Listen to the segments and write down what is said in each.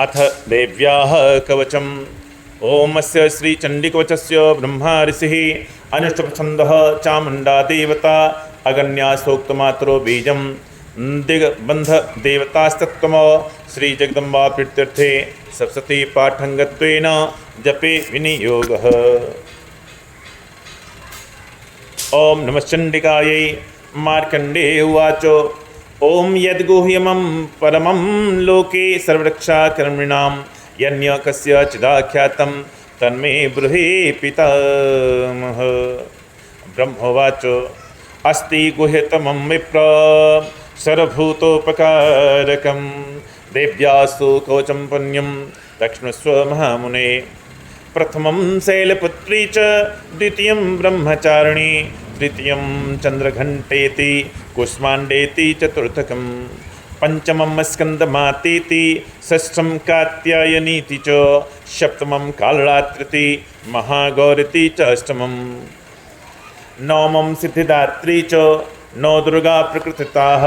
अथ देव्याः कवचम्। ओम अस्य श्रीचण्डीकवचस्य ब्रह्मा ऋषिः अनुष्टुप्छन्दः चामुण्डा देवता अगन्या सूक्तमात्रो बीजं दिग्बन्ध देवतास्तत्त्वम् श्रीजगदम्बा प्रीत्यर्थे सप्तति पाठङ्गत्वेन जपे विनियोगः। ओम नमः चण्डिकायै। मार्कण्डेय उवाच ओम यद्गुह्यमं परमं लोके सर्वरक्षाकर्मणां यन्य कस्यचिदाख्यातं तन्मे ब्रूहि पितामह। ब्रह्मोवाच अस्ति गुह्यतमं विप्र सर्वभूतोपकारकं देव्यास्तु कवचं पुण्यं दक्षिणस्व महामुने। प्रथमं शैलपुत्री च द्वितीयं ब्रह्मचारिणी तृतीयं चन्द्रघण्टेति कुष्माण्डेति चतुर्थकं पंचमं स्कन्दमातेति षष्ठं कात्यायनीति च सप्तमं कालरात्रिति महागौरीति च अष्टमं नवमं सिद्धिदात्री च नौ दुर्गा प्रकृतिताः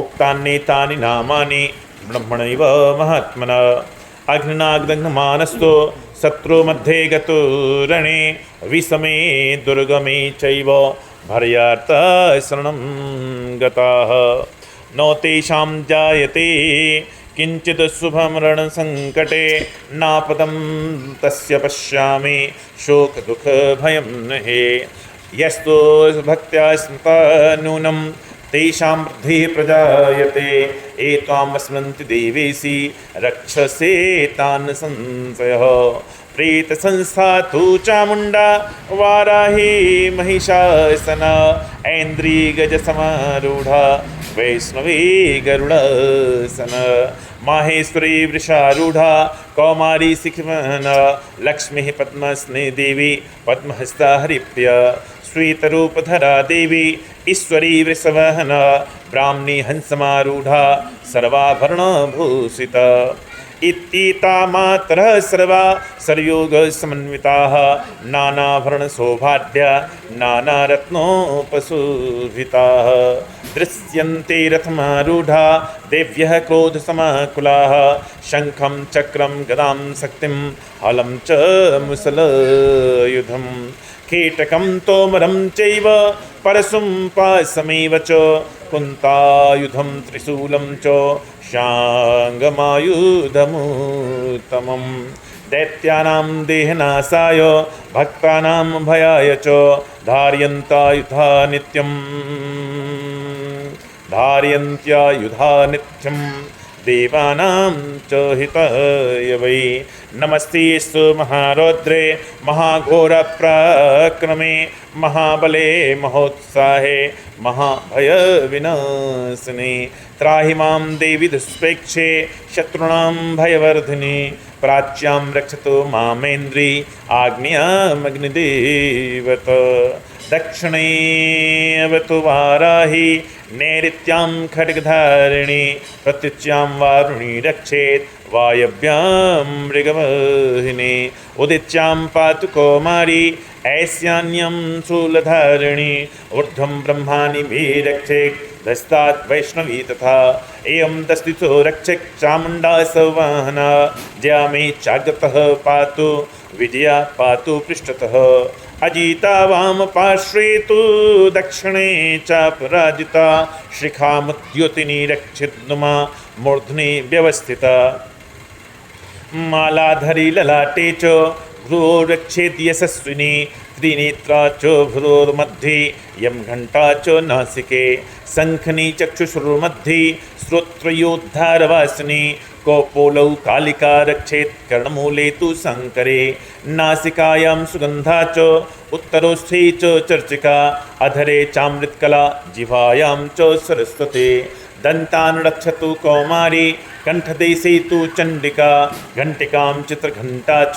उक्तान्येतानि नामानि ब्रह्मणैव महात्मना। अग्निनाग्दग्धमानस्तो शत्रु मध्ये गतो रणे विषमे दुर्गमे चैव भर्यार्ता शरणं गताः न तेषां जायते किञ्चित् शुभं रणसङ्कटे नापदं तस्य पश्यामि शोकदुःखभयं नहे। यस्तु भक्त्या स्मृता नूनं तेषां वृद्धिः प्रजायते एतां स्मरन्ति देवेशि रक्षसे तान् संशयः। प्रेतसंस्था तु चामुण्डा वाराही महिषासना ऐन्द्री गजसमारूढा वैष्णवी गरुडासन माहेश्वरी वृषारूढ़ा कौमारी शिखमना लक्ष्मी पद्मस्ने देवी पद्महस्ता हरिप्रिया श्वेतरूपधरा देवी ईश्वरी वृषवाहना ब्राह्मणी हंसमारूढ़ा सर्वाभरणभूषिता। इत्येता मातरः सर्वा सर्वयोगसमन्विताः नानाभरणशोभाढ्या नानारत्नोपशोभिताः दृश्यन्ते रथमारूढा देव्यः क्रोधसमाकुलाः शङ्खं चक्रं गदां शक्तिं हलं च मुसलयुधं कीटकं तोमरं चैव परशुं पाशमेव च कुन्तायुधं त्रिशूलं च शाङ्गमायुधमुत्तमं दैत्यानां देहनाशाय भक्तानां भयाय च धारयन्त्यायुधा नित्यं देवानां च हिताय वै। नमस्तेस्तु महारौद्रे महाघोरपराक्रमे महाबले महोत्साहे महाभयविनाशिने त्राहि मां देवी दुष्प्रेक्षे शत्रूणां भयवर्धिनी प्राच्यां रक्षतु मामेन्द्री आग्नेयामग्निदेवत दक्षिणे अवतु वाराही नैऋत्यां खड्गधारिणी प्रत्युच्यां वारुणी रक्षेत् वायव्यां मृगवाहिनी उदित्यां पातु कौमारी ऐस्यान्यं शूलधारिणी ऊर्ध्वं ब्रह्माणि मे रक्षेत् धस्तात् वैष्णवी तथा एवं दस्तितो रक्षक चामुण्डा सवाहना जया मे चाग्रतः पातु विजया पातु पृष्ठतः अजिता वाम पार्श्वे तु दक्षिणे चापराजिता शिखामुद्योतिनी रक्षिद्नुमा मूर्ध्नि व्यवस्थिता मालाधरी ललाटे च भ्रूरक्षेत् यशस्विनी त्रिनेत्रा च भ्रूर्मध्ये यं घण्टा च नासिके शङ्खनी चक्षुषुर्मध्ये श्रोत्रयोद्धारवासिनी कौपोलौ कालिका रक्षेत् कर्णमूले तु शङ्करे नासिकायां सुगन्धा च उत्तरोष्ठे च चर्चिका अधरे चामृतकला जिह्वायां च सरस्वती दन्तान् रक्षतु कौमारी कंठदेशे तु चण्डिका घण्टिकां चित्रघण्टा च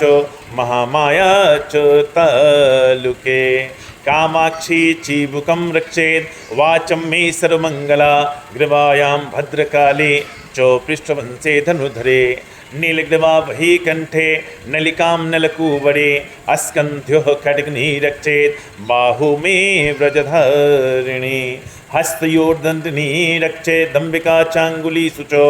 महामाया च तालुके कामाक्षी चीबुकं रक्षेत् वाचं मे सर्वमङ्गला ग्रीवायां भद्रकाली च पृष्ठवंशे धनुधरे नीलग्रीवा वही कंठे नलिकां नलकूवरे अस्कन्ध्योः खड्गनी रक्षेत् बाहु मे व्रजधारिणी हस्तयोर्दंडिनी रक्षेदंबिका चांगुलीषु च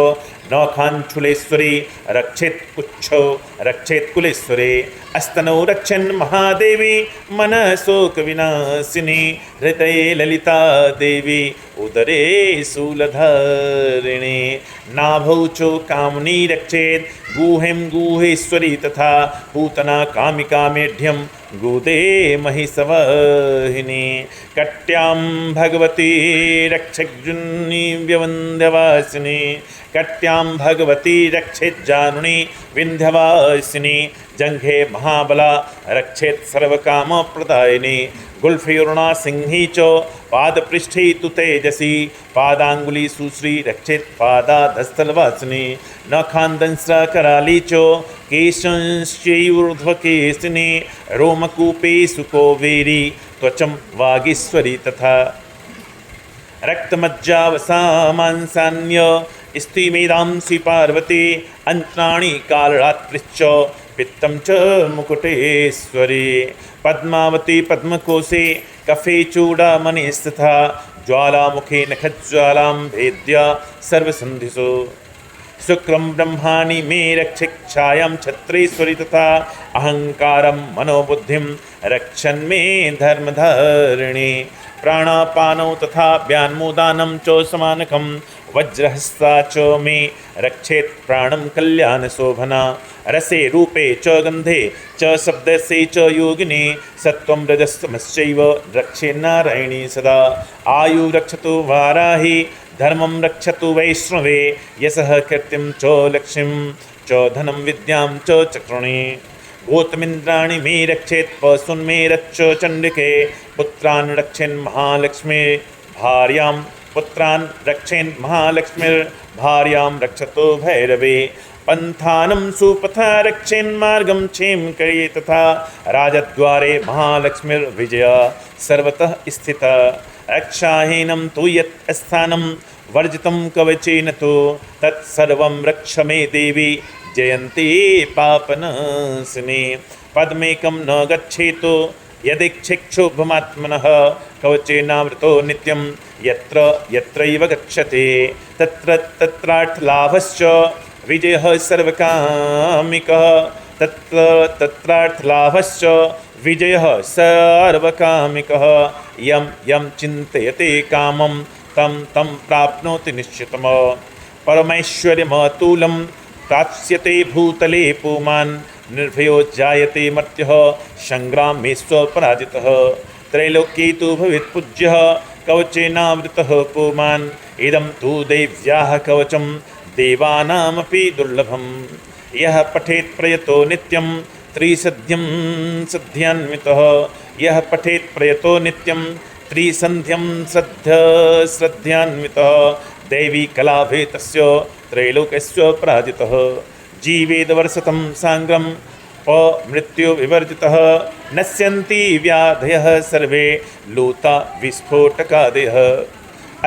नखाञ्छुलेश्वरी रक्षेत् पुच्छो रक्षेत् कुलेश्वरी अस्तनौ रक्षन् महादेवी मनःशोकविनाशिनी हृदये ललिता देवी उदरे शूलधारिणी नाभौ च कामिनी रक्षेत् गुहें गुहेश्वरी तथा पूतना कामिका मेढ्यं गोदे महिषवाहिनी कट्यां भगवती रक्षज्जुनी व्यवन्द्यवासिनी कट्यां भगवती रक्षेज्जानुनी विन्ध्यवासिनी जंघे महाबला रक्षेत् सर्वकामप्रदायिनी गुल्फयूर्णा सिंही च पादपृष्ठे तु तेजसी पादांगुली सुश्री रक्षेत् पादाधस्थलवासिनी नखान्दंस्रा कराली च केशंश्चैर्ध्वकेशिनी रोमकूपे सुकोवेरी त्वचं वागीश्वरी तथा रक्तमज्जावसामांसान्य स्त्रीमेधांसि पार्वती अंत्राणि कालरात्रिश्च पित्तं च मुकुटेश्वरी पद्मावती पद्मकोशे कफे चूडामणिस्तथा ज्वालामुखे नखज्वालां भेद्य सर्वसन्धिषु शुक्रं ब्रह्माणि मे रक्षिक्षायां छत्रेश्वरी तथा अहंकारं मनोबुद्धिं रक्षन्मे धर्मधारिणी प्राणापानौ तथा व्यान्मोदानं च समानकं वज्रहस्ता च मे रक्षेत् प्राणं कल्याणशोभना रसे रूपे च गन्धे च शब्दसे च योगिनी सत्त्वं रजस्तमश्चैव रक्षे नारायणी सदा आयु रक्षतु वाराहि धर्मं रक्षतु वैष्णवे यशः कीर्तिं च लक्ष्मीं च धनं विद्यां च चक्रुणी गोतमिन्द्राणि मे रक्षेत् पशून् मे रक्ष चण्डिके पुत्रान् रक्षेन् महालक्ष्मी भार्यां पुत्रान् रक्षेन् महालक्ष्मीर्भार्यां रक्षतो भैरवे पंथानं सुपथा रक्षेन्मार्गं क्षेम करे तथा राजद्वारे महालक्ष्मीर्विजया सर्वतः स्थिता रक्षाहीनं तु यत् स्थानं वर्जितं कवचेन तु तत्सर्वं रक्ष मे देवी जयन्ती पापनाशिनी पद्मेकं न गच्छेत् यदिच्छिक्षुभमात्मनः कवचेनावृतो नित्यं यत्र यत्रैव गच्छति तत्र तत्रार्थलाभश्च विजयः सर्वकामिकः तत्र तत्रार्थलाभश्च विजयः सर्वकामिकः यं यं चिन्तयते कामं तं तं प्राप्नोति निश्चितम् परमैश्वर्यमतुलं प्राप्स्यते भूतले पुमान् निर्भयो जायते मर्त्यः संग्रामे स्वपराजितः त्रैलोक्ये तु भवेत् पूज्यः कवचेनावृतः पुमान् इदं तु देव्याः कवचं देवानामपि दुर्लभं यः पठेत् प्रयतो नित्यं त्रिसन्ध्यं सध्यान्वितः यः पठेत् प्रयतो नित्यं त्रिसन्ध्यं श्रद्धान्वितः दैवी कलाभे तस्य त्रैलोक्यस्य पराजितः जीवेदवर्षतं सांग्रं मृत्यु विवर्जितः नश्यन्ति व्याधयः सर्वे लूता विस्फोटकादयः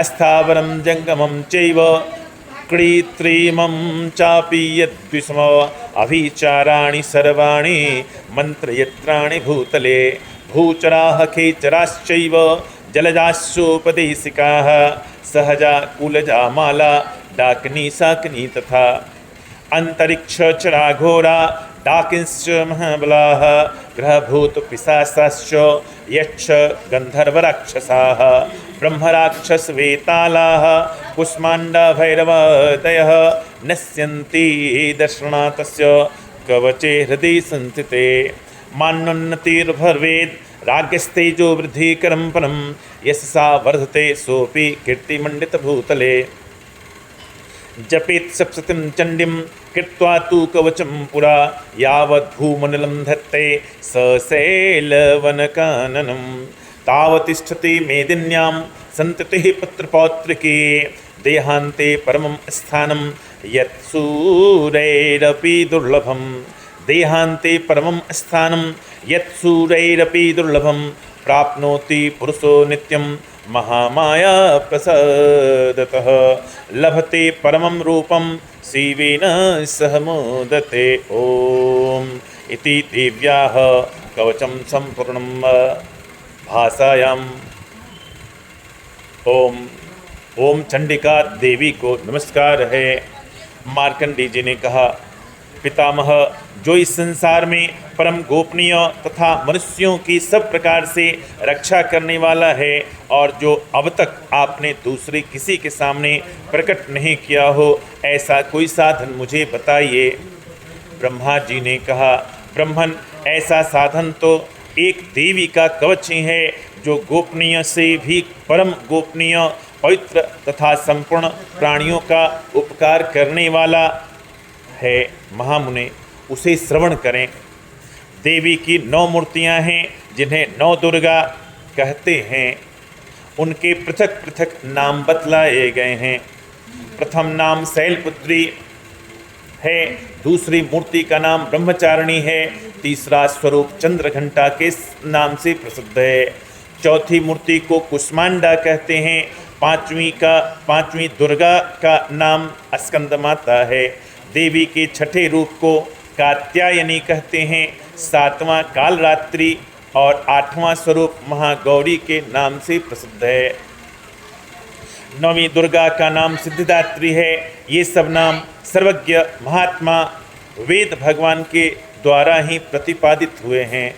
अस्थावरं जङ्गमं चैव कृत्रिमं चापि यद्विषम अभिचाराणि सर्वाणि मन्त्रयत्राणि भूतले भूचराः खेचराश्चैव जलजाश्चोपदेशिकाः सहजा कुलजा माला डाकिनी शाकिनी तथा अंतरिक्षचराघोरा डाकिंश्च महाबलाः ग्रहभूतपिशाचाश्च यक्ष गन्धर्वराक्षसाः ब्रह्मराक्षसवेतालाः कुष्माण्डभैरवादयः नश्यन्ति दर्शनातस्य कवचे हृदि संस्थिते मान्योन्नतिर्भवेत् राज्ञस्तेजो वृद्धिकरं परं यशसा वर्धते सोऽपि कीर्तिमण्डितभूतले जपेत् सप्ततिं चण्डीं कृत्वा तु कवचं पुरा यावद्भूमण्डलं धत्ते सशैलवनकाननं तावतिष्ठति मेदिन्यां सन्ततिः पुत्रपौत्रिकी देहान्ते परमं स्थानं यत्सूरैरपि दुर्लभं देहान्ते परमं स्थानं यत्सूरैरपि दुर्लभं प्राप्नोति पुरुषो नित्यं महामाया प्रसादतः लभते परमं रूपं शिवेन सह मोदते ॐ इति देव्याः कवचं सम्पूर्णं भाषायाम् ओम ओम चंडिका देवी को नमस्कार है। मार्कंडेय जी ने कहा, पितामह, जो इस संसार में परम गोपनीय तथा मनुष्यों की सब प्रकार से रक्षा करने वाला है और जो अब तक आपने दूसरे किसी के सामने प्रकट नहीं किया हो, ऐसा कोई साधन मुझे बताइए। ब्रह्मा जी ने कहा, ब्रह्मन, ऐसा साधन तो एक देवी का कवच ही है, जो गोपनीय से भी परम गोपनीय, पवित्र तथा संपूर्ण प्राणियों का उपकार करने वाला है। महामुने, उसे श्रवण करें। देवी की 9 मूर्तियां हैं, जिन्हें 9 दुर्गा कहते हैं। उनके पृथक पृथक नाम बतलाए गए हैं। प्रथम नाम शैलपुत्री है, दूसरी मूर्ति का नाम ब्रह्मचारिणी है, तीसरा स्वरूप चंद्रघंटा के नाम से प्रसिद्ध है, चौथी मूर्ति को कुष्मांडा कहते हैं, पांचवी दुर्गा का नाम स्कंद माता है, देवी के छठे रूप को कात्यायनी कहते हैं, 7वां कालरात्रि और 8वां स्वरूप महागौरी के नाम से प्रसिद्ध है। 9वीं दुर्गा का नाम सिद्धिदात्री है। ये सब नाम सर्वज्ञ महात्मा वेद भगवान के द्वारा ही प्रतिपादित हुए हैं।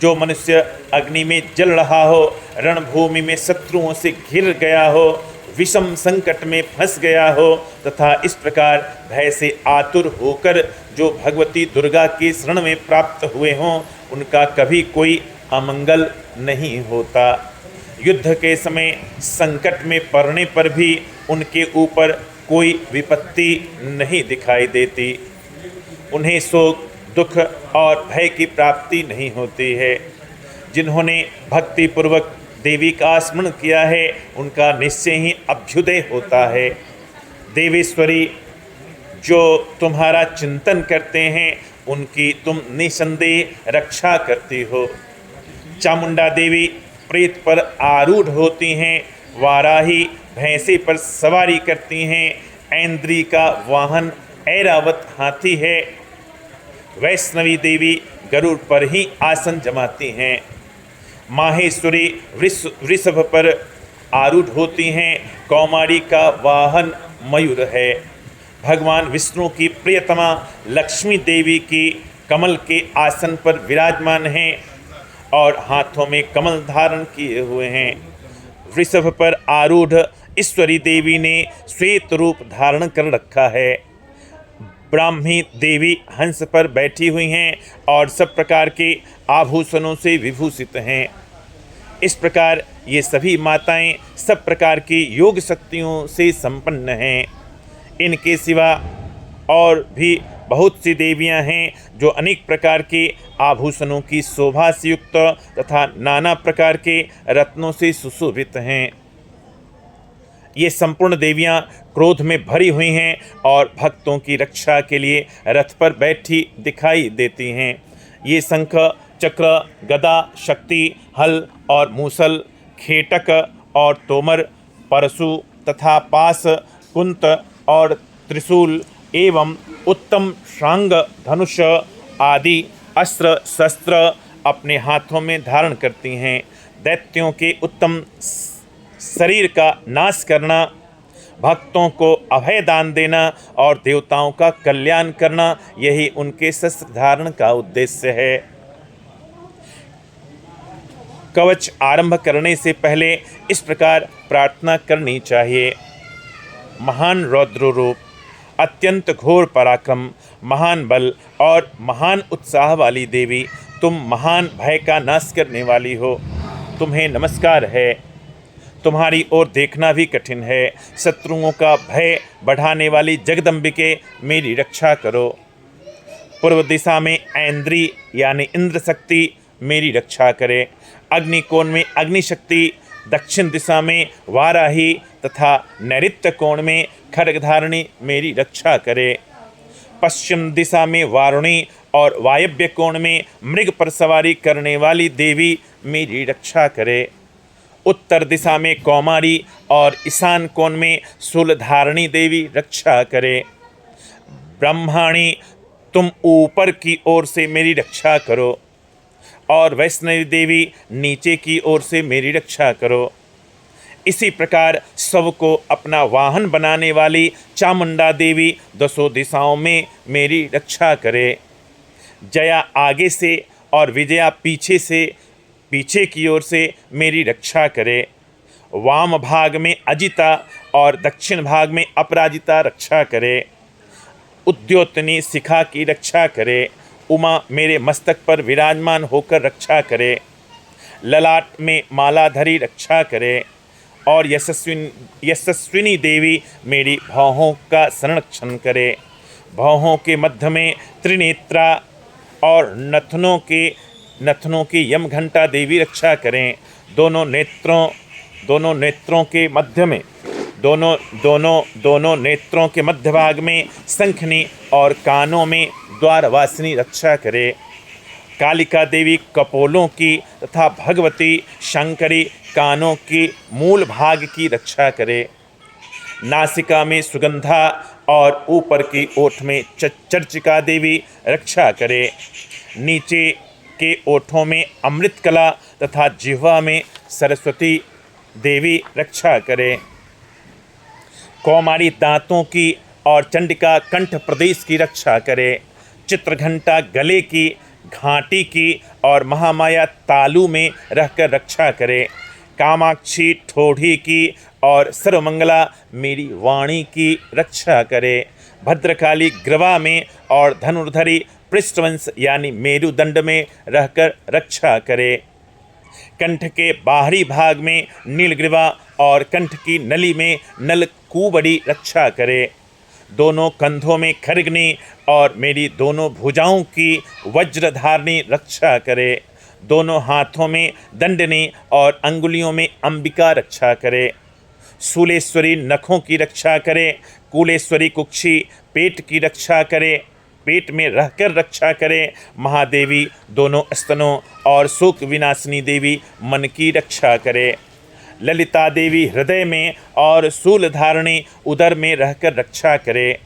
जो मनुष्य अग्नि में जल रहा हो, रणभूमि में शत्रुओं से घिर गया हो, विषम संकट में फंस गया हो तथा इस प्रकार भय से आतुर होकर जो भगवती दुर्गा के शरण में प्राप्त हुए हों, उनका कभी कोई अमंगल नहीं होता। युद्ध के समय संकट में पड़ने पर भी उनके ऊपर कोई विपत्ति नहीं दिखाई देती। उन्हें शोक, दुख और भय की प्राप्ति नहीं होती है। जिन्होंने भक्तिपूर्वक देवी का स्मरण किया है, उनका निश्चय ही अभ्युदय होता है। देवेश्वरी, जो तुम्हारा चिंतन करते हैं, उनकी तुम निसंदेह रक्षा करती हो। चामुंडा देवी प्रेत पर आरूढ़ होती हैं, वाराही भैंसे पर सवारी करती हैं, ऐन्द्री का वाहन ऐरावत हाथी है, वैष्णवी देवी गरुड़ पर ही आसन जमाती हैं, माहेश्वरी वृषभ पर आरूढ़ होती हैं, कौमारी का वाहन मयूर है। भगवान विष्णु की प्रियतमा लक्ष्मी देवी की कमल के आसन पर विराजमान हैं और हाथों में कमल धारण किए हुए हैं। वृषभ पर आरूढ़ ईश्वरी देवी ने श्वेत रूप धारण कर रखा है। ब्राह्मी देवी हंस पर बैठी हुई हैं और सब प्रकार के आभूषणों से विभूषित हैं। इस प्रकार ये सभी माताएं सब प्रकार की योग शक्तियों से संपन्न हैं। इनके सिवा और भी बहुत सी देवियां हैं, जो अनेक प्रकार के आभूषणों की शोभा से युक्त तथा नाना प्रकार के रत्नों से सुशोभित हैं। ये संपूर्ण देवियां क्रोध में भरी हुई हैं और भक्तों की रक्षा के लिए रथ पर बैठी दिखाई देती हैं। ये शंख, चक्र, गदा, शक्ति, हल और मूसल, खेटक और तोमर, परशु तथा पास, कुंत और त्रिशूल एवं उत्तम शांग, धनुष आदि अस्त्र शस्त्र अपने हाथों में धारण करती हैं। दैत्यों के उत्तम शरीर का नाश करना, भक्तों को अभय दान देना और देवताओं का कल्याण करना, यही उनके शस्त्र धारण का उद्देश्य है। कवच आरंभ करने से पहले इस प्रकार प्रार्थना करनी चाहिए। महान रौद्र रूप, अत्यंत घोर पराक्रम, महान बल और महान उत्साह वाली देवी, तुम महान भय का नाश करने वाली हो। तुम्हें नमस्कार है। तुम्हारी ओर देखना भी कठिन है। शत्रुओं का भय बढ़ाने वाली जगदम्बिके, मेरी रक्षा करो। पूर्व दिशा में ऐन्द्री यानी इंद्र शक्ति मेरी रक्षा करे। अग्निकोण में अग्निशक्ति, दक्षिण दिशा में वाराही तथा नैऋत्य कोण में खड्गधारिणी मेरी रक्षा करे। पश्चिम दिशा में वारुणी और वायव्य कोण में मृग पर सवारी करने वाली देवी मेरी रक्षा करे। उत्तर दिशा में कौमारी और ईशान कोण में शूलधारिणी देवी रक्षा करे। ब्रह्माणी, तुम ऊपर की ओर से मेरी रक्षा करो और वैष्णवी देवी नीचे की ओर से मेरी रक्षा करो। इसी प्रकार सबको अपना वाहन बनाने वाली चामुंडा देवी दसों दिशाओं में मेरी रक्षा करे। जया आगे से और विजया पीछे से, पीछे की ओर से मेरी रक्षा करे। वाम भाग में अजिता और दक्षिण भाग में अपराजिता रक्षा करे। उद्योतनी शिखा की रक्षा करे। उमा मेरे मस्तक पर विराजमान होकर रक्षा करे। ललाट में मालाधरी रक्षा करे। और यशस्विनी देवी मेरी भौहों का संरक्षण करे। भौहों के मध्य में त्रिनेत्रा और नथनों की यमघंटा देवी रक्षा करें। दोनों नेत्रों के मध्य में दोनों नेत्रों के मध्य भाग में शंखनी और कानों में द्वारवासिनी रक्षा करे। कालिका देवी कपोलों की तथा भगवती शंकरी कानों की मूल भाग की रक्षा करे। नासिका में सुगंधा और ऊपर की ओठ में चर्चिका देवी रक्षा करे। नीचे के ओठों में अमृतकला तथा जिह्वा में सरस्वती देवी रक्षा करे। कौमारी दांतों की और चंडिका कंठ प्रदेश की रक्षा करे। चित्रघंटा गले की, घाटी की और महामाया तालू में रहकर रक्षा करे। कामाक्षी ठोड़ी की और सर्वमंगला मेरी वाणी की रक्षा करे। भद्रकाली ग्रवा में और धनुर्धरी पृष्ठवंश यानी मेरुदंड में रहकर रक्षा करे। कंठ के बाहरी भाग में नीलग्रीवा और कंठ की नली में नलकूबड़ी रक्षा करे। दोनों कंधों में खरगनी और मेरी दोनों भुजाओं की वज्रधारणी रक्षा करे। दोनों हाथों में दंडनी और अंगुलियों में अंबिका रक्षा करे। शूलेश्वरी नखों की रक्षा करे। कुलेश्वरी कुक्षी पेट की रक्षा करे, पेट में रहकर रक्षा करे। महादेवी दोनों स्तनों और शोक विनाशिनी देवी मन की रक्षा करे। ललिता देवी हृदय में और शूल धारणी उदर में रहकर रक्षा करे।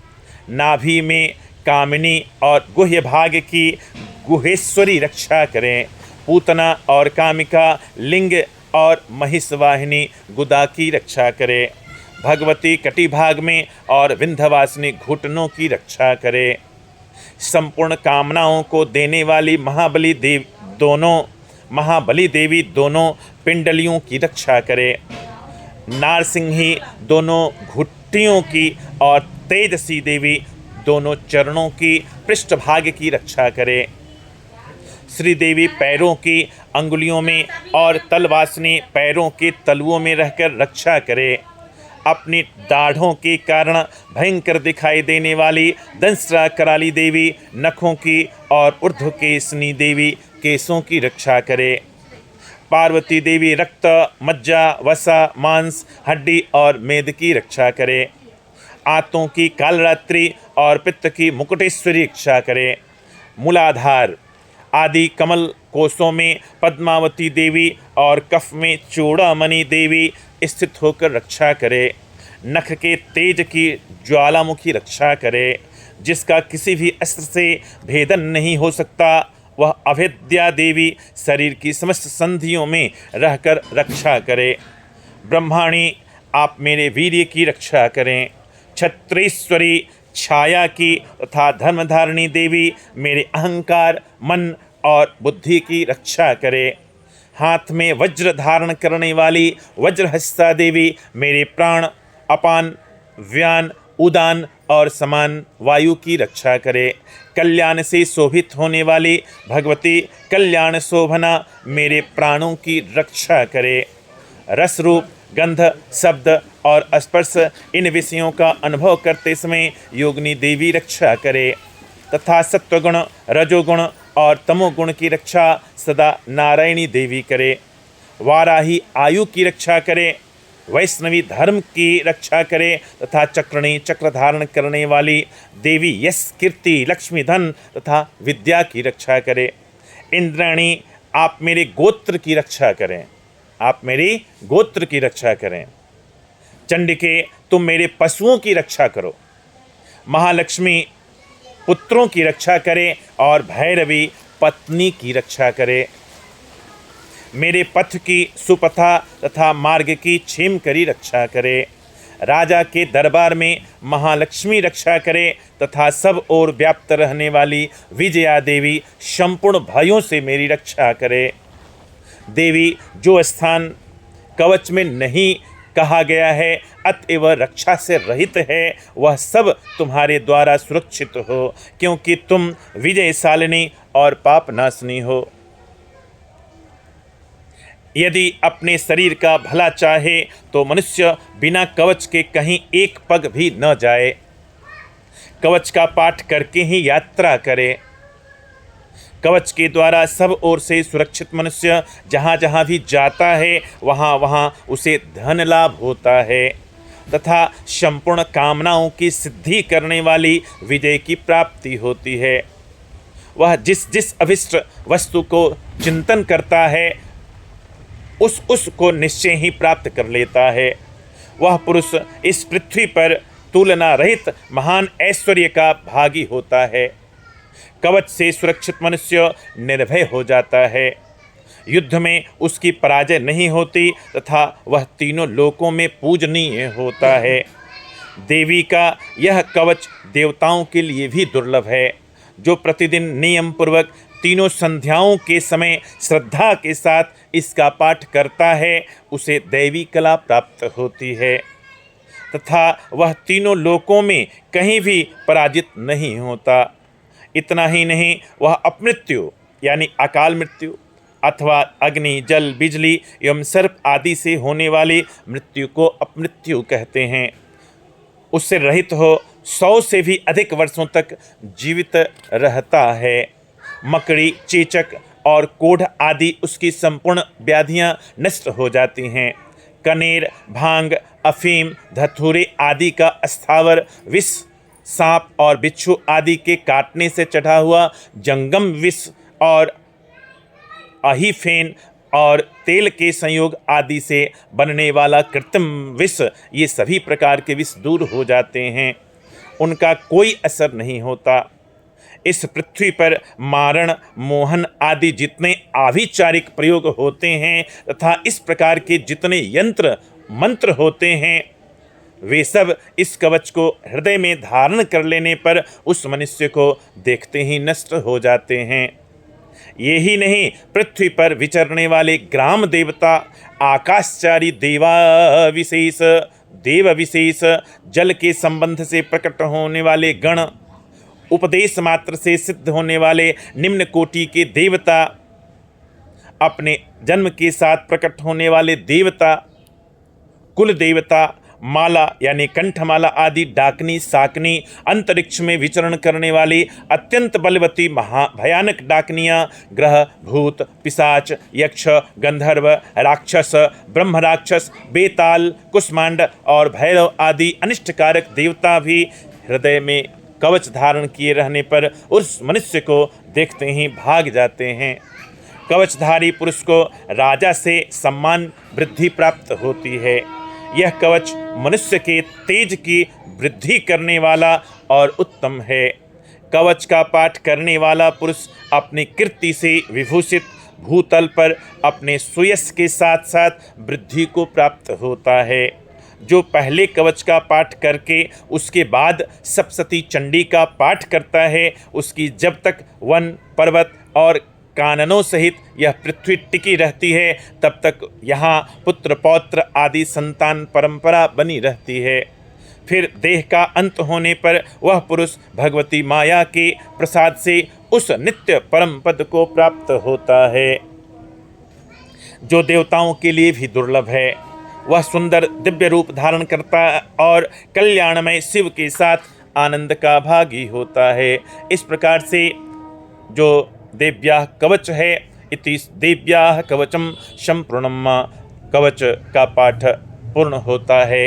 नाभि में कामिनी और गुह्य भाग की गुहेश्वरी रक्षा करें। पूतना और कामिका लिंग और महिषवाहिनी गुदा की रक्षा करे। भगवती कटिभाग में और विंध्यवासिनी घुटनों की रक्षा करे। संपूर्ण कामनाओं को देने वाली महाबली देवी दोनों पिंडलियों की रक्षा करे। नारसिंही दोनों घुट्टियों की और तेजसी देवी दोनों चरणों की पृष्ठभाग की रक्षा करे। श्रीदेवी पैरों की अंगुलियों में और तलवासिनी पैरों के तलुओं में रहकर रक्षा करे। अपनी दाढ़ों के कारण भयंकर दिखाई देने वाली दंसरा कराली देवी नखों की और ऊर्ध्वकेशनी देवी केशों की रक्षा करे। पार्वती देवी रक्त, मज्जा, वसा, मांस, हड्डी और मेद की रक्षा करे। आंतों की कालरात्रि और पित्त की मुकुटेश्वरी रक्षा करे। मूलाधार आदि कमल कोशों में पद्मावती देवी और कफ में चूड़ामणि देवी स्थित होकर रक्षा करे। नख के तेज की ज्वालामुखी रक्षा करे। जिसका किसी भी अस्त्र से भेदन नहीं हो सकता, वह अभेद्या देवी शरीर की समस्त संधियों में रहकर रक्षा करे। ब्रह्माणी आप मेरे वीर्य की रक्षा करें। छत्रेश्वरी छाया की तथा धर्मधारिणी देवी मेरे अहंकार, मन और बुद्धि की रक्षा करे। हाथ में वज्र धारण करने वाली वज्रहस्ता देवी मेरे प्राण, अपान, व्यान, उदान और समान वायु की रक्षा करे। कल्याण से शोभित होने वाली भगवती कल्याण शोभना मेरे प्राणों की रक्षा करे। रस रूप, गंध, शब्द और स्पर्श इन विषयों का अनुभव करते समय योगिनी देवी रक्षा करे तथा सत्वगुण, रजोगुण और तमोगुण की रक्षा सदा नारायणी देवी करे। वाराही आयु की रक्षा करे। वैष्णवी धर्म की रक्षा करे तथा चक्रणी चक्र धारण करने वाली देवी यश, कीर्ति, लक्ष्मी, धन तथा विद्या की रक्षा करे। इंद्राणी आप मेरे गोत्र की रक्षा करें। आप मेरी गोत्र की रक्षा करें। चंडिके तुम मेरे पशुओं की रक्षा करो। महालक्ष्मी पुत्रों की रक्षा करे और भैरवी पत्नी की रक्षा करे। मेरे पथ की सुपथा तथा मार्ग की क्षेम करी रक्षा करे। राजा के दरबार में महालक्ष्मी रक्षा करे तथा सब ओर व्याप्त रहने वाली विजया देवी संपूर्ण भयों से मेरी रक्षा करे। देवी, जो स्थान कवच में नहीं कहा गया है अतएव रक्षा से रहित है, वह सब तुम्हारे द्वारा सुरक्षित हो, क्योंकि तुम विजयशालिनी और पापनाशनी हो। यदि अपने शरीर का भला चाहे तो मनुष्य बिना कवच के कहीं एक पग भी न जाए, कवच का पाठ करके ही यात्रा करे। कवच के द्वारा सब ओर से सुरक्षित मनुष्य जहाँ जहाँ भी जाता है वहाँ वहाँ उसे धन लाभ होता है तथा संपूर्ण कामनाओं की सिद्धि करने वाली विजय की प्राप्ति होती है। वह जिस जिस अभिष्ट वस्तु को चिंतन करता है उस को निश्चय ही प्राप्त कर लेता है। वह पुरुष इस पृथ्वी पर तुलना रहित महान ऐश्वर्य का भागी होता है। कवच से सुरक्षित मनुष्य निर्भय हो जाता है, युद्ध में उसकी पराजय नहीं होती तथा वह तीनों लोकों में पूजनीय होता है। देवी का यह कवच देवताओं के लिए भी दुर्लभ है। जो प्रतिदिन नियम पूर्वक तीनों संध्याओं के समय श्रद्धा के साथ इसका पाठ करता है उसे दैवी कला प्राप्त होती है तथा वह तीनों लोकों में कहीं भी पराजित नहीं होता। इतना ही नहीं, वह अपमृत्यु यानी अकाल मृत्यु अथवा अग्नि, जल, बिजली एवं सर्प आदि से होने वाली मृत्यु को अपमृत्यु कहते हैं, उससे रहित हो 100 से भी अधिक वर्षों तक जीवित रहता है। मकड़ी, चेचक और कोढ़ आदि उसकी संपूर्ण व्याधियां नष्ट हो जाती हैं। कनेर, भांग, अफीम, धतूरे आदि का स्थावर विष, सांप और बिच्छू आदि के काटने से चढ़ा हुआ जंगम विष और अहीफेन और तेल के संयोग आदि से बनने वाला कृत्रिम विष, ये सभी प्रकार के विष दूर हो जाते हैं, उनका कोई असर नहीं होता। इस पृथ्वी पर मारण, मोहन आदि जितने आभिचारिक प्रयोग होते हैं तथा इस प्रकार के जितने यंत्र मंत्र होते हैं वे सब इस कवच को हृदय में धारण कर लेने पर उस मनुष्य को देखते ही नष्ट हो जाते हैं। ये ही नहीं, पृथ्वी पर विचरने वाले ग्राम देवता, आकाशचारी देव विशेष, जल के संबंध से प्रकट होने वाले गण, उपदेश मात्र से सिद्ध होने वाले निम्न कोटि के देवता, अपने जन्म के साथ प्रकट होने वाले देवता, कुल देवता, माला यानी कंठमाला आदि डाकनी, साकनी, अंतरिक्ष में विचरण करने वाली अत्यंत बलवती भयानक डाकनियाँ, ग्रह, भूत, पिशाच, यक्ष, गंधर्व, राक्षस, ब्रह्म राक्षस, बेताल, कुष्मांड और भैरव आदि अनिष्टकारक देवता भी हृदय में कवच धारण किए रहने पर उस मनुष्य को देखते ही भाग जाते हैं। कवचधारी पुरुष को राजा से सम्मान वृद्धि प्राप्त होती है। यह कवच मनुष्य के तेज की वृद्धि करने वाला और उत्तम है। कवच का पाठ करने वाला पुरुष अपनी कीर्ति से विभूषित भूतल पर अपने सुयश के साथ साथ वृद्धि को प्राप्त होता है। जो पहले कवच का पाठ करके उसके बाद सप्तशती चंडी का पाठ करता है, उसकी जब तक वन, पर्वत और काननों सहित यह पृथ्वी टिकी रहती है तब तक यहाँ पुत्र पौत्र आदि संतान परंपरा बनी रहती है। फिर देह का अंत होने पर वह पुरुष भगवती माया के प्रसाद से उस नित्य परम पद को प्राप्त होता है जो देवताओं के लिए भी दुर्लभ है। वह सुंदर दिव्य रूप धारण करता और कल्याणमय शिव के साथ आनंद का भागी होता है। इस प्रकार से जो देव्याः कवच है, इति देव्याः कवचम संपूर्णम, कवच का पाठ पूर्ण होता है।